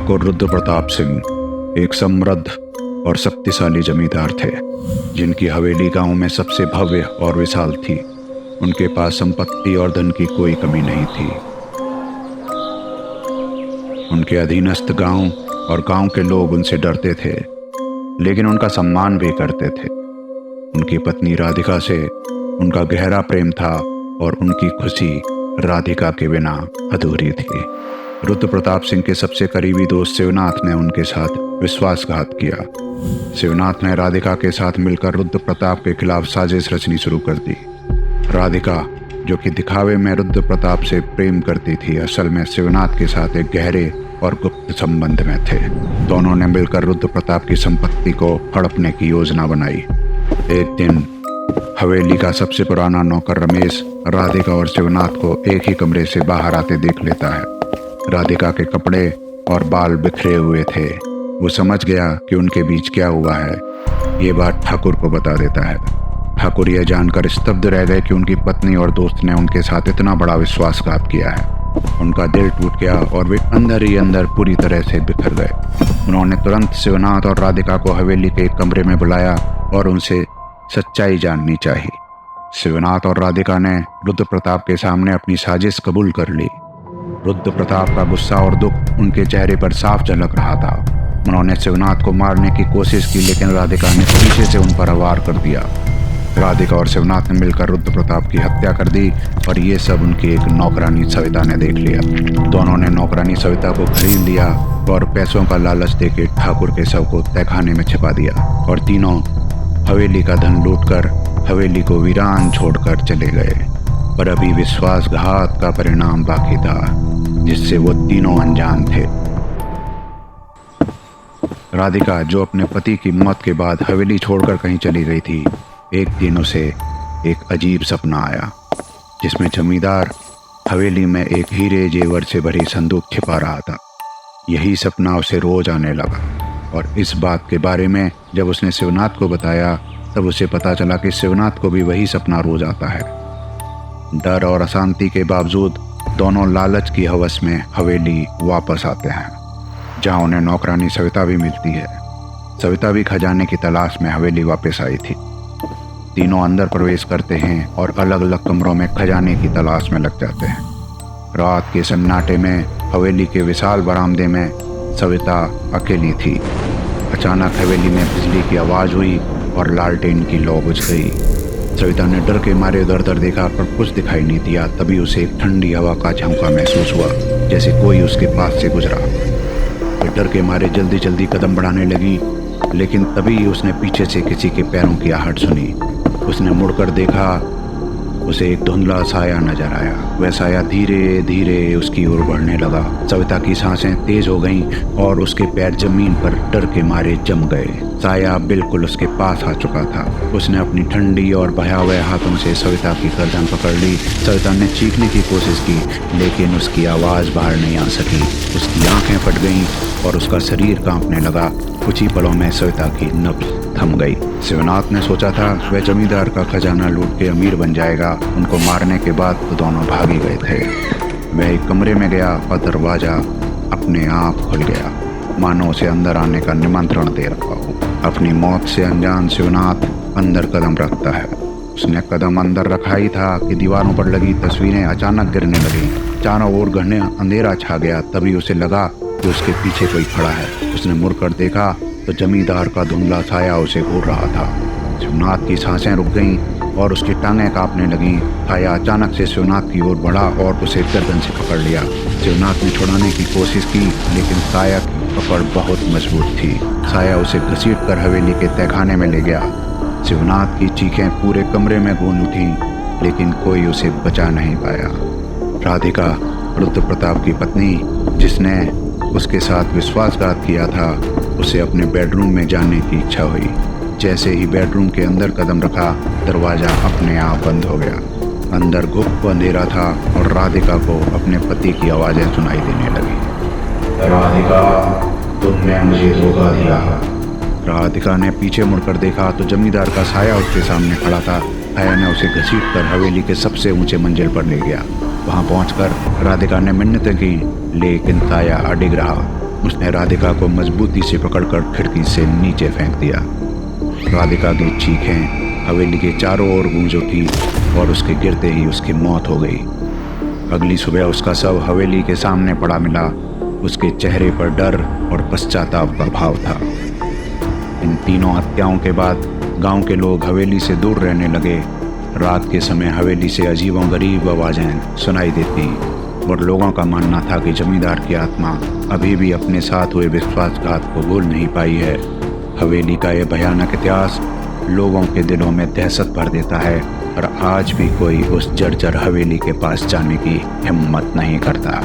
ठाकुर रुद्र प्रताप सिंह एक समृद्ध और शक्तिशाली जमींदार थे, जिनकी हवेली गांव में सबसे भव्य और विशाल थी। उनके पास संपत्ति और धन की कोई कमी नहीं थी। उनके अधीनस्थ गांव और गांव के लोग उनसे डरते थे, लेकिन उनका सम्मान भी करते थे। उनकी पत्नी राधिका से उनका गहरा प्रेम था और उनकी खुशी राधिका के बिना अधूरी थी। रुद्र प्रताप सिंह के सबसे करीबी दोस्त शिवनाथ ने उनके साथ विश्वासघात किया। शिवनाथ ने राधिका के साथ मिलकर रुद्र प्रताप के खिलाफ साजिश रचनी शुरू कर दी। राधिका, जो कि दिखावे में रुद्र प्रताप से प्रेम करती थी, असल में शिवनाथ के साथ एक गहरे और गुप्त संबंध में थे। दोनों ने मिलकर रुद्र प्रताप की संपत्ति को हड़पने की योजना बनाई। एक दिन हवेली का सबसे पुराना नौकर रमेश राधिका और शिवनाथ को एक ही कमरे से बाहर आते देख लेता है। राधिका के कपड़े और बाल बिखरे हुए थे। वो समझ गया कि उनके बीच क्या हुआ है। ये बात ठाकुर को बता देता है। ठाकुर यह जानकर स्तब्ध रह गए कि उनकी पत्नी और दोस्त ने उनके साथ इतना बड़ा विश्वासघात किया है। उनका दिल टूट गया और वे अंदर ही अंदर पूरी तरह से बिखर गए। उन्होंने तुरंत शिवनाथ और राधिका को हवेली के एक कमरे में बुलाया और उनसे सच्चाई जाननी चाहिए। शिवनाथ और राधिका ने रुद्र प्रताप के सामने अपनी साजिश कबूल कर ली। रुद्र प्रताप का गुस्सा और दुख उनके चेहरे पर साफ झलक रहा था। उन्होंने शिवनाथ को मारने की कोशिश की, लेकिन राधिका ने पीछे से उन पर वार कर दिया। राधिका और शिवनाथ ने मिलकर रुद्र प्रताप की हत्या कर दी और ये सब उनकी एक नौकरानी सविता ने देख लिया। दोनों ने नौकरानी सविता को खरीद लिया और पैसों का लालच देकर ठाकुर के शव को तहखाने में छिपा दिया और तीनों हवेली का धन लूटकर हवेली को वीरान छोड़कर चले गए। पर अभी विश्वासघात का परिणाम बाकी था, जिससे वो तीनों अनजान थे। राधिका, जो अपने पति की मौत के बाद हवेली छोड़कर कहीं चली गई थी, एक दिन उसे एक अजीब सपना आया, जिसमें जमींदार हवेली में एक हीरे जेवर से भरी संदूक छिपा रहा था। यही सपना उसे रोज आने लगा और इस बात के बारे में जब उसने शिवनाथ को बताया, तब उसे पता चला कि शिवनाथ को भी वही सपना रोज आता है। डर और अशांति के बावजूद दोनों लालच की हवस में हवेली वापस आते हैं, जहां उन्हें नौकरानी सविता भी मिलती है। सविता भी खजाने की तलाश में हवेली वापस आई थी। तीनों अंदर प्रवेश करते हैं और अलग अलग कमरों में खजाने की तलाश में लग जाते हैं। रात के सन्नाटे में हवेली के विशाल बरामदे में सविता अकेली थी। अचानक हवेली में बिजली की आवाज़ हुई और लालटेन की लौ बुझ गई। सविता ने डर के मारे उधर उधर देखा, पर कुछ दिखाई नहीं दिया। तभी उसे एक ठंडी हवा का झोंका महसूस हुआ, जैसे कोई उसके पास से गुजरा। वो डर के मारे जल्दी जल्दी कदम बढ़ाने लगी, लेकिन तभी उसने पीछे से किसी के पैरों की आहट सुनी। उसने मुड़कर देखा, उसे एक धुंधला साया नजर आया। वह साया धीरे धीरे उसकी ओर बढ़ने लगा। सविता की सांसें तेज हो गईं और उसके पैर जमीन पर डर के मारे जम गए। साया बिल्कुल उसके पास आ चुका था। उसने अपनी ठंडी और भयावह हाथों से सविता की गर्दन पकड़ ली। सविता ने चीखने की कोशिश की, लेकिन उसकी आवाज़ बाहर नहीं आ सकी। उसकी आंखें फट गईं और उसका शरीर कांपने लगा। कुछ ही पलों में सविता की नब्ज थम गई। शिवनाथ ने सोचा था वह जमींदार का खजाना लूट के अमीर बन जाएगा। उनको मारने के बाद तो दोनों भाग ही गए थे। वह एक कमरे में गया और दरवाजा अपने आप खुल गया, मानो उसे अंदर आने का निमंत्रण दे रहा हो। अपनी मौत से अनजान शिवनाथ अंदर कदम रखता है। उसने कदम अंदर रखा ही था कि दीवारों पर लगी तस्वीरें अचानक गिरने लगी। चारों ओर घने अंधेरा छा गया। तभी उसे लगा कि उसके पीछे कोई खड़ा है। उसने मुड़कर देखा तो जमींदार का धुंधला साया उसे घूर रहा था। शिवनाथ की सांसें रुक गईं और उसकी टांगें कांपने लगीं। साया अचानक से शिवनाथ की ओर बढ़ा और उसे गर्दन से पकड़ लिया। शिवनाथ ने छुड़ाने की कोशिश की, लेकिन साया की पकड़ बहुत मजबूत थी। साया उसे घसीट कर हवेली के तहखाने में ले गया। शिवनाथ की चीखें पूरे कमरे में गूंज उठीं, लेकिन कोई उसे बचा नहीं पाया। राधिका, रुद्र प्रताप की पत्नी, जिसने उसके साथ विश्वासघात किया था, उसे अपने बेडरूम में जाने की इच्छा हुई। जैसे ही बेडरूम के अंदर कदम रखा, दरवाज़ा अपने आप बंद हो गया। अंदर गुप्त अंधेरा था और राधिका को अपने पति की आवाज़ें सुनाई देने लगी। राधिका, तुमने मुझे धोखा दिया। राधिका ने पीछे मुड़कर देखा तो जमींदार का साया उसके सामने खड़ा था। साया ने उसे घसीटकर हवेली के सबसे ऊंचे मंजिल पर ले गया। वहां पहुंचकर राधिका ने मिन्नतें की, लेकिन साया अडिग रहा। उसने राधिका को मजबूती से पकड़कर खिड़की से नीचे फेंक दिया। राधिका की चीखें हवेली के चारों ओर गूंज उठी और उसके गिरते ही उसकी मौत हो गई। अगली सुबह उसका शव हवेली के सामने पड़ा मिला। उसके चेहरे पर डर और पश्चाताप का भाव था। इन तीनों हत्याओं के बाद गांव के लोग हवेली से दूर रहने लगे। रात के समय हवेली से अजीबों गरीब आवाज़ें सुनाई देती और लोगों का मानना था कि जमींदार की आत्मा अभी भी अपने साथ हुए विश्वासघात को भूल नहीं पाई है। हवेली का यह भयानक इतिहास लोगों के दिलों में दहशत भर देता है और आज भी कोई उस जर्जर हवेली के पास जाने की हिम्मत नहीं करता।